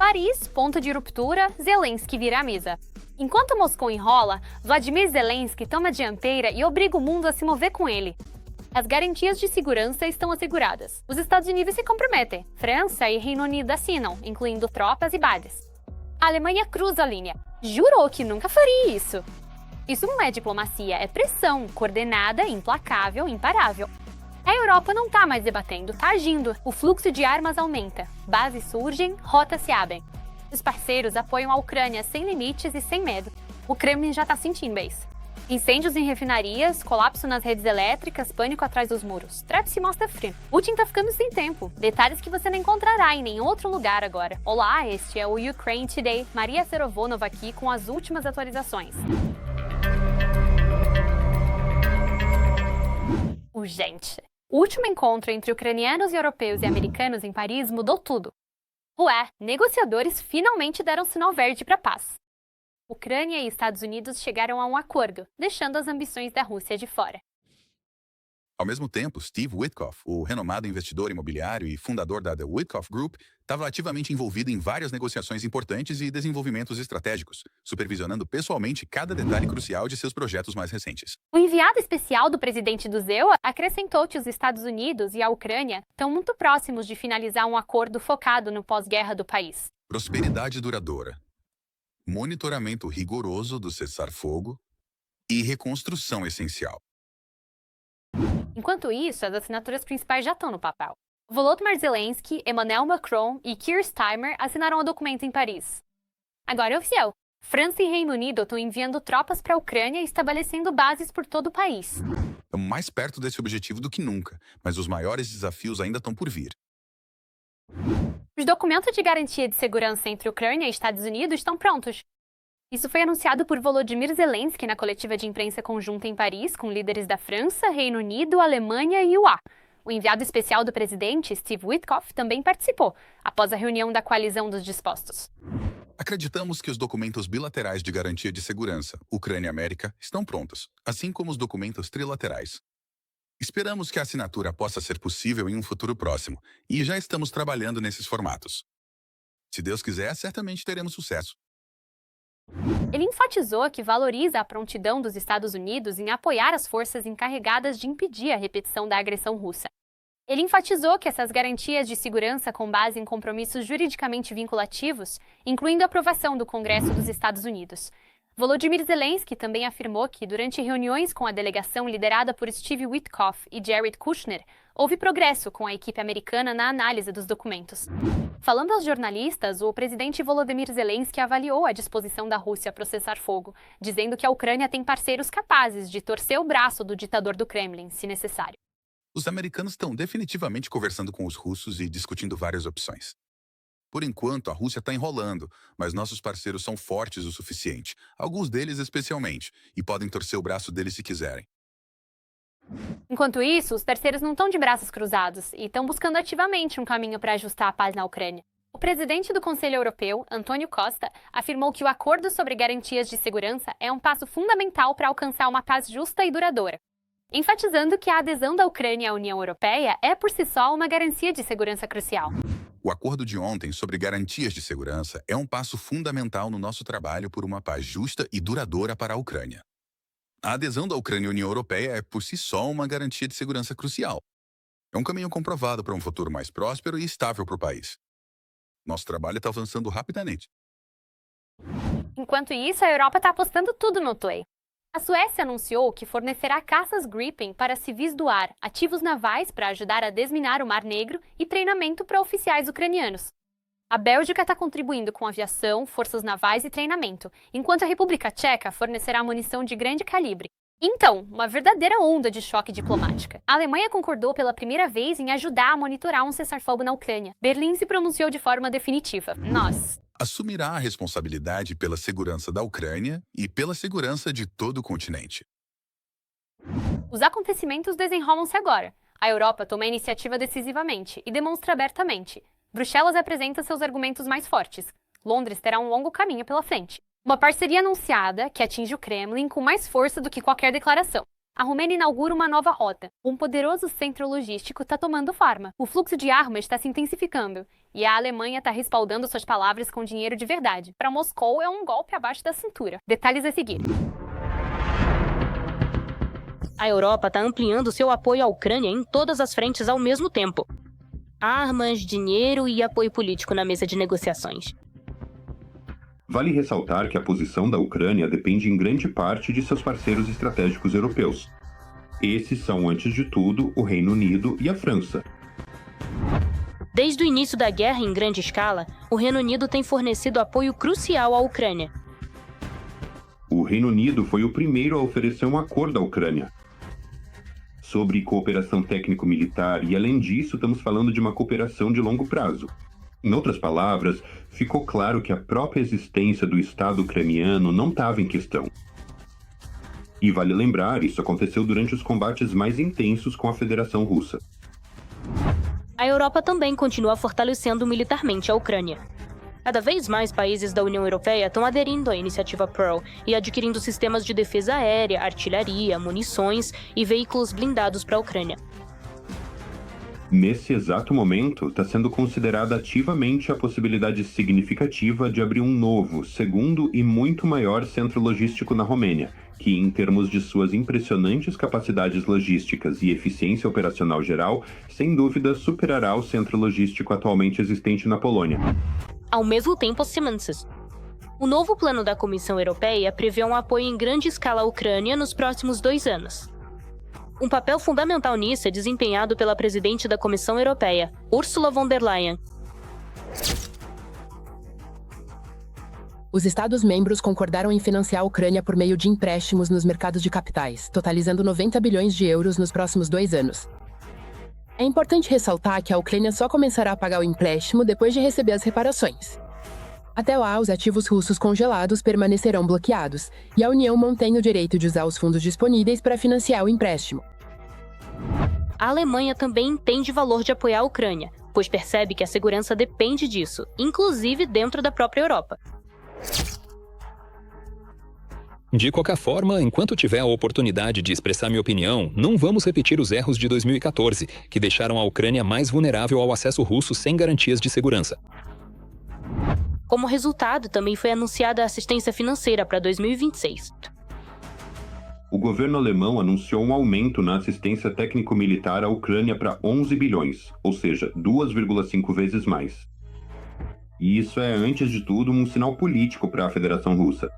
Paris, ponto de ruptura, Zelensky vira a mesa. Enquanto Moscou enrola, Vladimir Zelensky toma a dianteira e obriga o mundo a se mover com ele. As garantias de segurança estão asseguradas. Os Estados Unidos se comprometem. França e Reino Unido assinam, incluindo tropas e bases. A Alemanha cruza a linha. Jurou que nunca faria isso. Isso não é diplomacia, é pressão, coordenada, implacável, imparável. A Europa não está mais debatendo, está agindo. O fluxo de armas aumenta. Bases surgem, rotas se abrem. Os parceiros apoiam a Ucrânia sem limites e sem medo. O Kremlin já está sentindo isso. Incêndios em refinarias, colapso nas redes elétricas, pânico atrás dos muros. Trump se mostra frio. Putin tá ficando sem tempo. Detalhes que você não encontrará em nenhum outro lugar agora. Olá, este é o Ukraine Today. Maria Serovonova aqui com as últimas atualizações. Urgente. O último encontro entre ucranianos, europeus e americanos em Paris mudou tudo. Ué, negociadores finalmente deram sinal verde para a paz. Ucrânia e Estados Unidos chegaram a um acordo, deixando as ambições da Rússia de fora. Ao mesmo tempo, Steve Witkoff, o renomado investidor imobiliário e fundador da The Witkoff Group, estava ativamente envolvido em várias negociações importantes e desenvolvimentos estratégicos, supervisionando pessoalmente cada detalhe crucial de seus projetos mais recentes. O enviado especial do presidente do ZEUA acrescentou que os Estados Unidos e a Ucrânia estão muito próximos de finalizar um acordo focado no pós-guerra do país. Prosperidade duradoura, monitoramento rigoroso do cessar-fogo e reconstrução essencial. Enquanto isso, as assinaturas principais já estão no papel. Volodymyr Zelensky, Emmanuel Macron e Keir Starmer assinaram o documento em Paris. Agora é oficial. França e Reino Unido estão enviando tropas para a Ucrânia e estabelecendo bases por todo o país. Estamos mais perto desse objetivo do que nunca, mas os maiores desafios ainda estão por vir. Os documentos de garantia de segurança entre Ucrânia e Estados Unidos estão prontos. Isso foi anunciado por Volodymyr Zelensky na coletiva de imprensa conjunta em Paris, com líderes da França, Reino Unido, Alemanha e UA. O enviado especial do presidente, Steve Witkoff, também participou, após a reunião da coalizão dos dispostos. Acreditamos que os documentos bilaterais de garantia de segurança, Ucrânia e América, estão prontos, assim como os documentos trilaterais. Esperamos que a assinatura possa ser possível em um futuro próximo, e já estamos trabalhando nesses formatos. Se Deus quiser, certamente teremos sucesso. Ele enfatizou que valoriza a prontidão dos Estados Unidos em apoiar as forças encarregadas de impedir a repetição da agressão russa. Ele enfatizou que essas garantias de segurança com base em compromissos juridicamente vinculativos, incluindo a aprovação do Congresso dos Estados Unidos. Volodymyr Zelensky também afirmou que, durante reuniões com a delegação liderada por Steve Witkoff e Jared Kushner, houve progresso com a equipe americana na análise dos documentos. Falando aos jornalistas, o presidente Volodymyr Zelensky avaliou a disposição da Rússia a processar fogo, dizendo que a Ucrânia tem parceiros capazes de torcer o braço do ditador do Kremlin, se necessário. Os americanos estão definitivamente conversando com os russos e discutindo várias opções. Por enquanto, a Rússia está enrolando, mas nossos parceiros são fortes o suficiente, alguns deles especialmente, e podem torcer o braço deles se quiserem. Enquanto isso, os parceiros não estão de braços cruzados e estão buscando ativamente um caminho para ajustar a paz na Ucrânia. O presidente do Conselho Europeu, Antônio Costa, afirmou que o acordo sobre garantias de segurança é um passo fundamental para alcançar uma paz justa e duradoura, enfatizando que a adesão da Ucrânia à União Europeia é por si só uma garantia de segurança crucial. O acordo de ontem sobre garantias de segurança é um passo fundamental no nosso trabalho por uma paz justa e duradoura para a Ucrânia. A adesão da Ucrânia à União Europeia é por si só uma garantia de segurança crucial. É um caminho comprovado para um futuro mais próspero e estável para o país. Nosso trabalho está avançando rapidamente. Enquanto isso, a Europa está apostando tudo no Play. A Suécia anunciou que fornecerá caças Gripen para civis do ar, ativos navais para ajudar a desminar o Mar Negro e treinamento para oficiais ucranianos. A Bélgica está contribuindo com aviação, forças navais e treinamento, enquanto a República Tcheca fornecerá munição de grande calibre. Então, uma verdadeira onda de choque diplomática. A Alemanha concordou pela primeira vez em ajudar a monitorar um cessar-fogo na Ucrânia. Berlim se pronunciou de forma definitiva. Nós assumirá a responsabilidade pela segurança da Ucrânia e pela segurança de todo o continente. Os acontecimentos desenrolam-se agora. A Europa toma a iniciativa decisivamente e demonstra abertamente. Bruxelas apresenta seus argumentos mais fortes. Londres terá um longo caminho pela frente. Uma parceria anunciada que atinge o Kremlin com mais força do que qualquer declaração. A Romênia inaugura uma nova rota. Um poderoso centro logístico está tomando forma. O fluxo de armas está se intensificando. E a Alemanha está respaldando suas palavras com dinheiro de verdade. Para Moscou, é um golpe abaixo da cintura. Detalhes a seguir. A Europa está ampliando seu apoio à Ucrânia em todas as frentes ao mesmo tempo. Armas, dinheiro e apoio político na mesa de negociações. Vale ressaltar que a posição da Ucrânia depende em grande parte de seus parceiros estratégicos europeus. Esses são, antes de tudo, o Reino Unido e a França. Desde o início da guerra em grande escala, o Reino Unido tem fornecido apoio crucial à Ucrânia. O Reino Unido foi o primeiro a oferecer um acordo à Ucrânia sobre cooperação técnico-militar e, além disso, estamos falando de uma cooperação de longo prazo. Em outras palavras, ficou claro que a própria existência do Estado ucraniano não estava em questão. E vale lembrar, isso aconteceu durante os combates mais intensos com a Federação Russa. A Europa também continua fortalecendo militarmente a Ucrânia. Cada vez mais países da União Europeia estão aderindo à iniciativa Pearl e adquirindo sistemas de defesa aérea, artilharia, munições e veículos blindados para a Ucrânia. Nesse exato momento, está sendo considerada ativamente a possibilidade significativa de abrir um novo, segundo e muito maior centro logístico na Romênia, que, em termos de suas impressionantes capacidades logísticas e eficiência operacional geral, sem dúvida superará o centro logístico atualmente existente na Polônia. Ao mesmo tempo, Siemens. O novo plano da Comissão Europeia prevê um apoio em grande escala à Ucrânia nos próximos 2 anos. Um papel fundamental nisso é desempenhado pela presidente da Comissão Europeia, Ursula von der Leyen. Os Estados-membros concordaram em financiar a Ucrânia por meio de empréstimos nos mercados de capitais, totalizando 90 bilhões de euros nos próximos 2 anos. É importante ressaltar que a Ucrânia só começará a pagar o empréstimo depois de receber as reparações. Até lá, os ativos russos congelados permanecerão bloqueados, e a União mantém o direito de usar os fundos disponíveis para financiar o empréstimo. A Alemanha também entende o valor de apoiar a Ucrânia, pois percebe que a segurança depende disso, inclusive dentro da própria Europa. De qualquer forma, enquanto tiver a oportunidade de expressar minha opinião, não vamos repetir os erros de 2014, que deixaram a Ucrânia mais vulnerável ao acesso russo sem garantias de segurança. Como resultado, também foi anunciada a assistência financeira para 2026. O governo alemão anunciou um aumento na assistência técnico-militar à Ucrânia para 11 bilhões, ou seja, 2,5 vezes mais. E isso é, antes de tudo, um sinal político para a Federação Russa.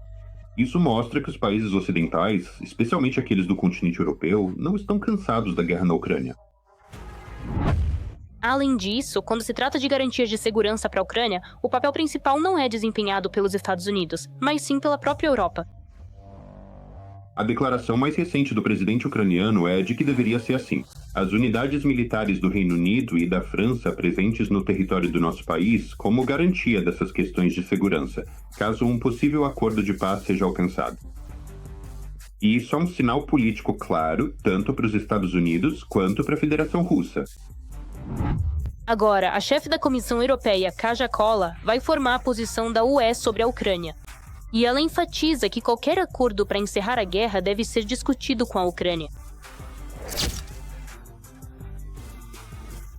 Isso mostra que os países ocidentais, especialmente aqueles do continente europeu, não estão cansados da guerra na Ucrânia. Além disso, quando se trata de garantias de segurança para a Ucrânia, o papel principal não é desempenhado pelos Estados Unidos, mas sim pela própria Europa. A declaração mais recente do presidente ucraniano é de que deveria ser assim. As unidades militares do Reino Unido e da França presentes no território do nosso país como garantia dessas questões de segurança, caso um possível acordo de paz seja alcançado. E isso é um sinal político claro, tanto para os Estados Unidos quanto para a Federação Russa. Agora, a chefe da Comissão Europeia, Kaja Kallas, vai formar a posição da UE sobre a Ucrânia. E ela enfatiza que qualquer acordo para encerrar a guerra deve ser discutido com a Ucrânia.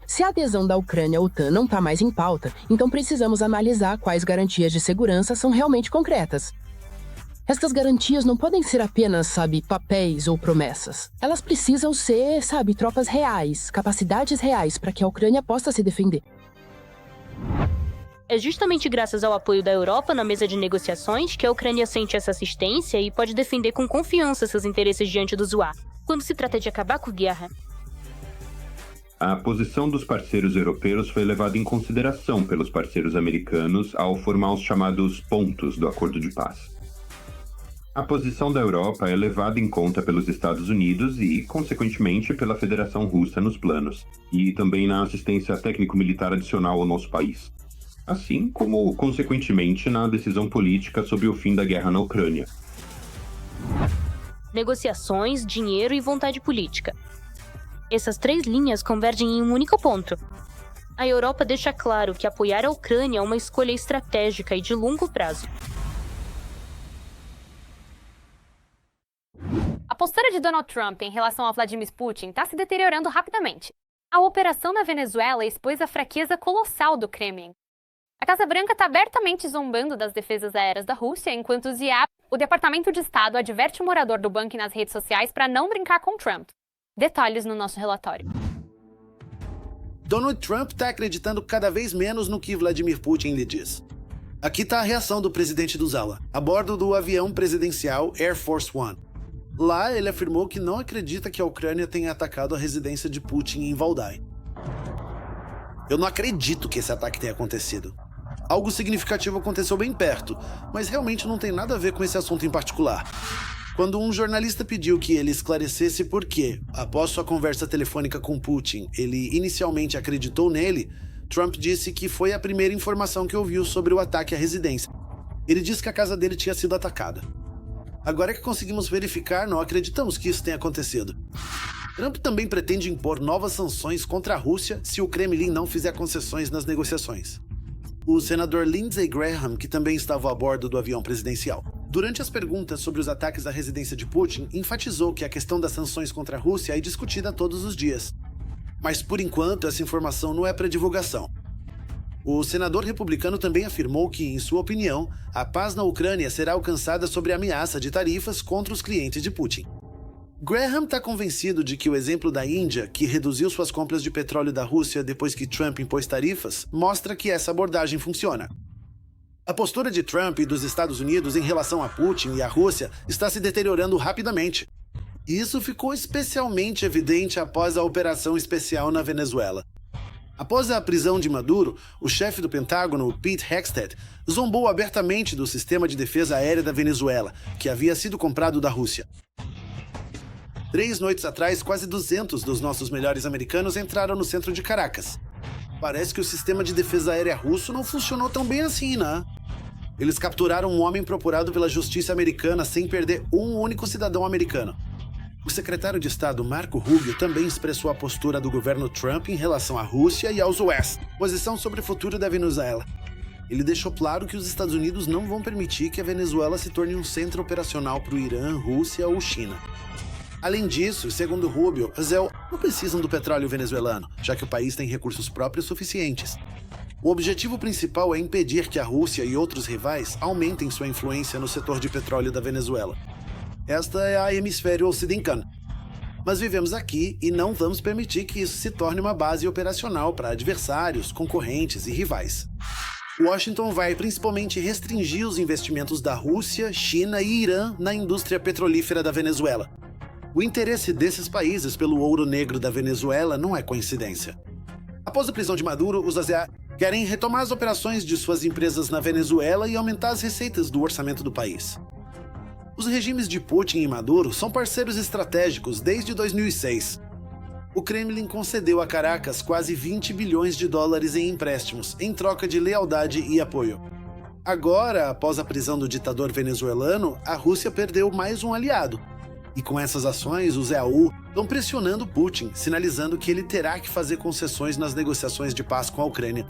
Se a adesão da Ucrânia à OTAN não está mais em pauta, então precisamos analisar quais garantias de segurança são realmente concretas. Estas garantias não podem ser apenas, papéis ou promessas. Elas precisam ser, tropas reais, capacidades reais para que a Ucrânia possa se defender. É justamente graças ao apoio da Europa na mesa de negociações que a Ucrânia sente essa assistência e pode defender com confiança seus interesses diante do ZUA, quando se trata de acabar com a guerra. A posição dos parceiros europeus foi levada em consideração pelos parceiros americanos ao formar os chamados pontos do acordo de paz. A posição da Europa é levada em conta pelos Estados Unidos e, consequentemente, pela Federação Russa nos planos, e também na assistência técnico-militar adicional ao nosso país. Assim como, consequentemente, na decisão política sobre o fim da guerra na Ucrânia. Negociações, dinheiro e vontade política. Essas 3 linhas convergem em um único ponto. A Europa deixa claro que apoiar a Ucrânia é uma escolha estratégica e de longo prazo. A postura de Donald Trump em relação a Vladimir Putin está se deteriorando rapidamente. A operação na Venezuela expôs a fraqueza colossal do Kremlin. A Casa Branca está abertamente zombando das defesas aéreas da Rússia, enquanto o Departamento de Estado adverte o morador do banco nas redes sociais para não brincar com Trump. Detalhes no nosso relatório. Donald Trump está acreditando cada vez menos no que Vladimir Putin lhe diz. Aqui está a reação do presidente do Zala, a bordo do avião presidencial Air Force One. Lá, ele afirmou que não acredita que a Ucrânia tenha atacado a residência de Putin em Valdai. Eu não acredito que esse ataque tenha acontecido. Algo significativo aconteceu bem perto, mas realmente não tem nada a ver com esse assunto em particular. Quando um jornalista pediu que ele esclarecesse por que, após sua conversa telefônica com Putin, ele inicialmente acreditou nele, Trump disse que foi a primeira informação que ouviu sobre o ataque à residência. Ele disse que a casa dele tinha sido atacada. Agora que conseguimos verificar, não acreditamos que isso tenha acontecido. Trump também pretende impor novas sanções contra a Rússia se o Kremlin não fizer concessões nas negociações. O senador Lindsey Graham, que também estava a bordo do avião presidencial, durante as perguntas sobre os ataques à residência de Putin, enfatizou que a questão das sanções contra a Rússia é discutida todos os dias. Mas, por enquanto, essa informação não é para divulgação. O senador republicano também afirmou que, em sua opinião, a paz na Ucrânia será alcançada sobre a ameaça de tarifas contra os clientes de Putin. Graham está convencido de que o exemplo da Índia, que reduziu suas compras de petróleo da Rússia depois que Trump impôs tarifas, mostra que essa abordagem funciona. A postura de Trump e dos Estados Unidos em relação a Putin e à Rússia está se deteriorando rapidamente. Isso ficou especialmente evidente após a operação especial na Venezuela. Após a prisão de Maduro, o chefe do Pentágono, Pete Hegseth, zombou abertamente do sistema de defesa aérea da Venezuela, que havia sido comprado da Rússia. 3 noites atrás, quase 200 dos nossos melhores americanos entraram no centro de Caracas. Parece que o sistema de defesa aérea russo não funcionou tão bem assim, né? Eles capturaram um homem procurado pela justiça americana sem perder um único cidadão americano. O secretário de Estado Marco Rubio também expressou a postura do governo Trump em relação à Rússia e aos US, posição sobre o futuro da Venezuela. Ele deixou claro que os Estados Unidos não vão permitir que a Venezuela se torne um centro operacional para o Irã, Rússia ou China. Além disso, segundo Rubio, Israel não precisam do petróleo venezuelano, já que o país tem recursos próprios suficientes. O objetivo principal é impedir que a Rússia e outros rivais aumentem sua influência no setor de petróleo da Venezuela. Esta é a hemisfério ocidental. Mas vivemos aqui e não vamos permitir que isso se torne uma base operacional para adversários, concorrentes e rivais. Washington vai principalmente restringir os investimentos da Rússia, China e Irã na indústria petrolífera da Venezuela. O interesse desses países pelo ouro negro da Venezuela não é coincidência. Após a prisão de Maduro, os asiáticos querem retomar as operações de suas empresas na Venezuela e aumentar as receitas do orçamento do país. Os regimes de Putin e Maduro são parceiros estratégicos desde 2006. O Kremlin concedeu a Caracas quase 20 bilhões de dólares em empréstimos, em troca de lealdade e apoio. Agora, após a prisão do ditador venezuelano, a Rússia perdeu mais um aliado. E com essas ações, os EAU estão pressionando Putin, sinalizando que ele terá que fazer concessões nas negociações de paz com a Ucrânia.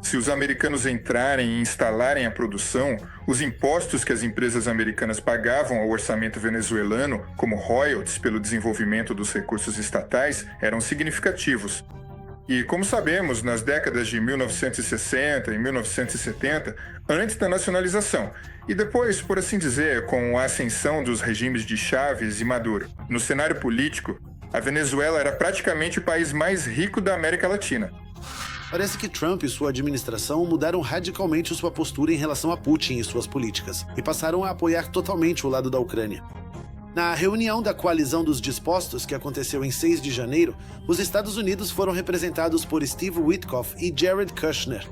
Se os americanos entrarem e instalarem a produção, os impostos que as empresas americanas pagavam ao orçamento venezuelano, como royalties pelo desenvolvimento dos recursos estatais, eram significativos. E, como sabemos, nas décadas de 1960 e 1970, antes da nacionalização, e depois, por assim dizer, com a ascensão dos regimes de Chávez e Maduro, no cenário político, a Venezuela era praticamente o país mais rico da América Latina. Parece que Trump e sua administração mudaram radicalmente sua postura em relação a Putin e suas políticas, e passaram a apoiar totalmente o lado da Ucrânia. Na reunião da Coalizão dos Dispostos, que aconteceu em 6 de janeiro, os Estados Unidos foram representados por Steve Witkoff e Jared Kushner.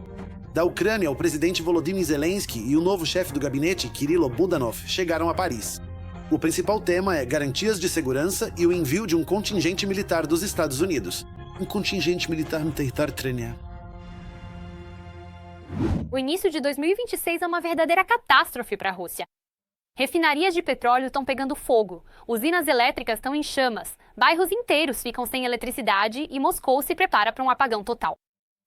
Da Ucrânia, o presidente Volodymyr Zelensky e o novo chefe do gabinete, Kirilo Budanov, chegaram a Paris. O principal tema é garantias de segurança e o envio de um contingente militar dos Estados Unidos. Um contingente militar treinar. O início de 2026 é uma verdadeira catástrofe para a Rússia. Refinarias de petróleo estão pegando fogo, usinas elétricas estão em chamas, bairros inteiros ficam sem eletricidade e Moscou se prepara para um apagão total.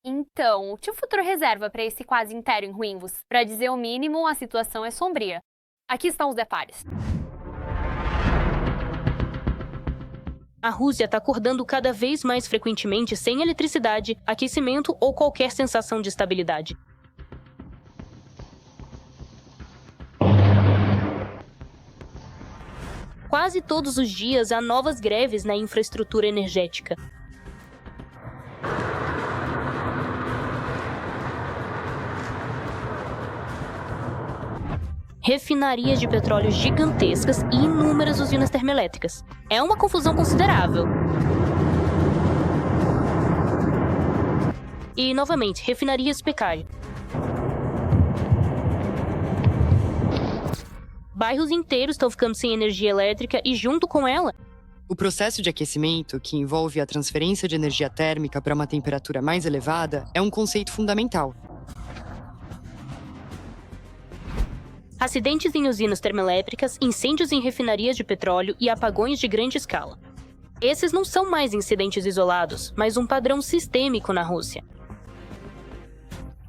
Então, o que o futuro reserva para esse quase império em ruínas? Para dizer o mínimo, a situação é sombria. Aqui estão os detalhes. A Rússia está acordando cada vez mais frequentemente sem eletricidade, aquecimento ou qualquer sensação de estabilidade. Quase todos os dias há novas greves na infraestrutura energética. Refinarias de petróleo gigantescas e inúmeras usinas termoelétricas. É uma confusão considerável. E, novamente, refinarias Pecari. Bairros inteiros estão ficando sem energia elétrica e, junto com ela, o processo de aquecimento, que envolve a transferência de energia térmica para uma temperatura mais elevada, é um conceito fundamental. Acidentes em usinas termoelétricas, incêndios em refinarias de petróleo e apagões de grande escala. Esses não são mais incidentes isolados, mas um padrão sistêmico na Rússia.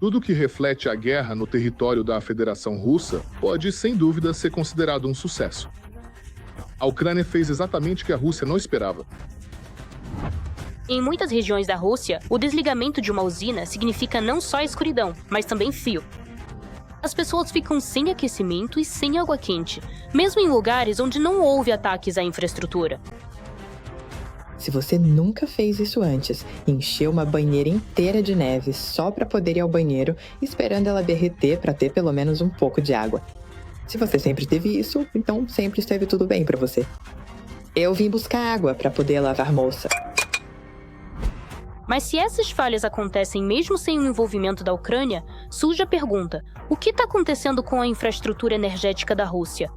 Tudo que reflete a guerra no território da Federação Russa pode, sem dúvida, ser considerado um sucesso. A Ucrânia fez exatamente o que a Rússia não esperava. Em muitas regiões da Rússia, o desligamento de uma usina significa não só escuridão, mas também frio. As pessoas ficam sem aquecimento e sem água quente, mesmo em lugares onde não houve ataques à infraestrutura. Se você nunca fez isso antes, encheu uma banheira inteira de neve só para poder ir ao banheiro, esperando ela derreter para ter pelo menos um pouco de água. Se você sempre teve isso, então sempre esteve tudo bem para você. Eu vim buscar água para poder lavar louça. Mas se essas falhas acontecem mesmo sem o envolvimento da Ucrânia, surge a pergunta: o que está acontecendo com a infraestrutura energética da Rússia?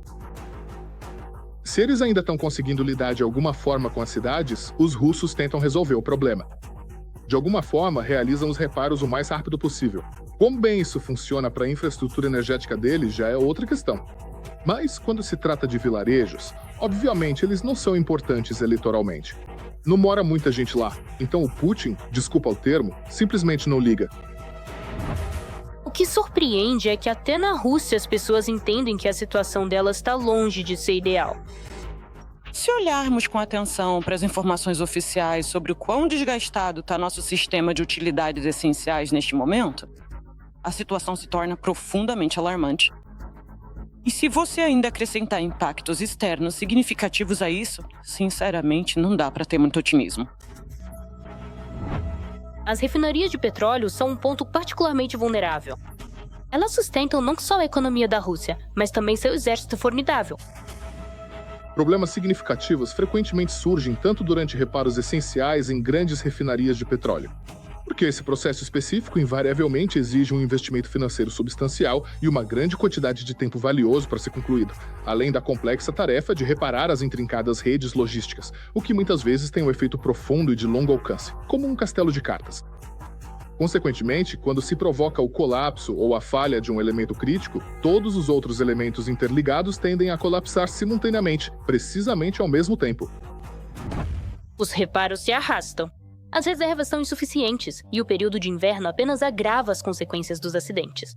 Se eles ainda estão conseguindo lidar de alguma forma com as cidades, os russos tentam resolver o problema. De alguma forma, realizam os reparos o mais rápido possível. Como bem isso funciona para a infraestrutura energética deles já é outra questão. Mas, quando se trata de vilarejos, obviamente eles não são importantes eleitoralmente. Não mora muita gente lá, então o Putin, desculpa o termo, simplesmente não liga. O que surpreende é que até na Rússia as pessoas entendem que a situação delas está longe de ser ideal. Se olharmos com atenção para as informações oficiais sobre o quão desgastado está nosso sistema de utilidades essenciais neste momento, a situação se torna profundamente alarmante. E se você ainda acrescentar impactos externos significativos a isso, sinceramente, não dá para ter muito otimismo. As refinarias de petróleo são um ponto particularmente vulnerável. Elas sustentam não só a economia da Rússia, mas também seu exército formidável. Problemas significativos frequentemente surgem tanto durante reparos essenciais em grandes refinarias de petróleo, porque esse processo específico invariavelmente exige um investimento financeiro substancial e uma grande quantidade de tempo valioso para ser concluído, além da complexa tarefa de reparar as intrincadas redes logísticas, o que muitas vezes tem um efeito profundo e de longo alcance, como um castelo de cartas. Consequentemente, quando se provoca o colapso ou a falha de um elemento crítico, todos os outros elementos interligados tendem a colapsar simultaneamente, precisamente ao mesmo tempo. Os reparos se arrastam. As reservas são insuficientes e o período de inverno apenas agrava as consequências dos acidentes.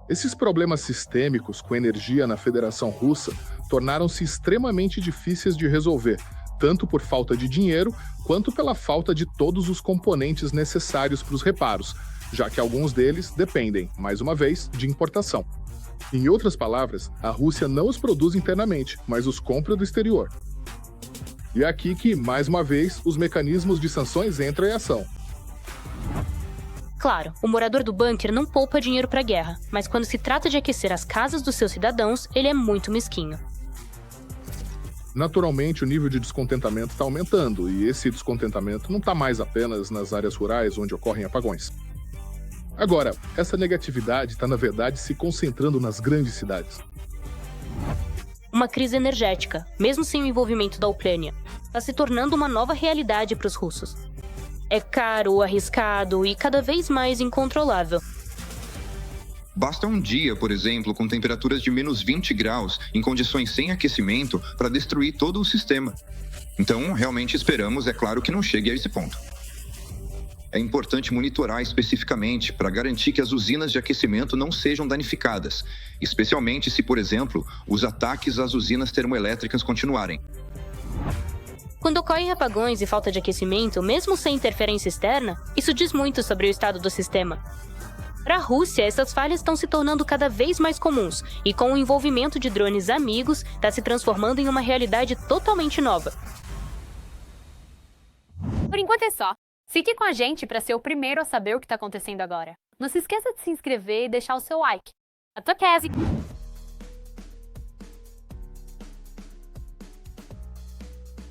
Esses problemas sistêmicos com energia na Federação Russa tornaram-se extremamente difíceis de resolver, tanto por falta de dinheiro quanto pela falta de todos os componentes necessários para os reparos, já que alguns deles dependem, mais uma vez, de importação. Em outras palavras, a Rússia não os produz internamente, mas os compra do exterior. E é aqui que, mais uma vez, os mecanismos de sanções entram em ação. Claro, o morador do bunker não poupa dinheiro para a guerra, mas quando se trata de aquecer as casas dos seus cidadãos, ele é muito mesquinho. Naturalmente, o nível de descontentamento está aumentando, e esse descontentamento não está mais apenas nas áreas rurais onde ocorrem apagões. Agora, essa negatividade está, na verdade, se concentrando nas grandes cidades. Uma crise energética, mesmo sem o envolvimento da Ucrânia, está se tornando uma nova realidade para os russos. É caro, arriscado e cada vez mais incontrolável. Basta um dia, por exemplo, com temperaturas de menos 20 graus, em condições sem aquecimento, para destruir todo o sistema. Então, realmente esperamos, é claro, que não chegue a esse ponto. É importante monitorar especificamente para garantir que as usinas de aquecimento não sejam danificadas, especialmente se, por exemplo, os ataques às usinas termoelétricas continuarem. Quando ocorrem apagões e falta de aquecimento, mesmo sem interferência externa, isso diz muito sobre o estado do sistema. Para a Rússia, essas falhas estão se tornando cada vez mais comuns, e com o envolvimento de drones amigos, está se transformando em uma realidade totalmente nova. Por enquanto é só. Fique com a gente para ser o primeiro a saber o que está acontecendo agora. Não se esqueça de se inscrever e deixar o seu like. Até Kevin!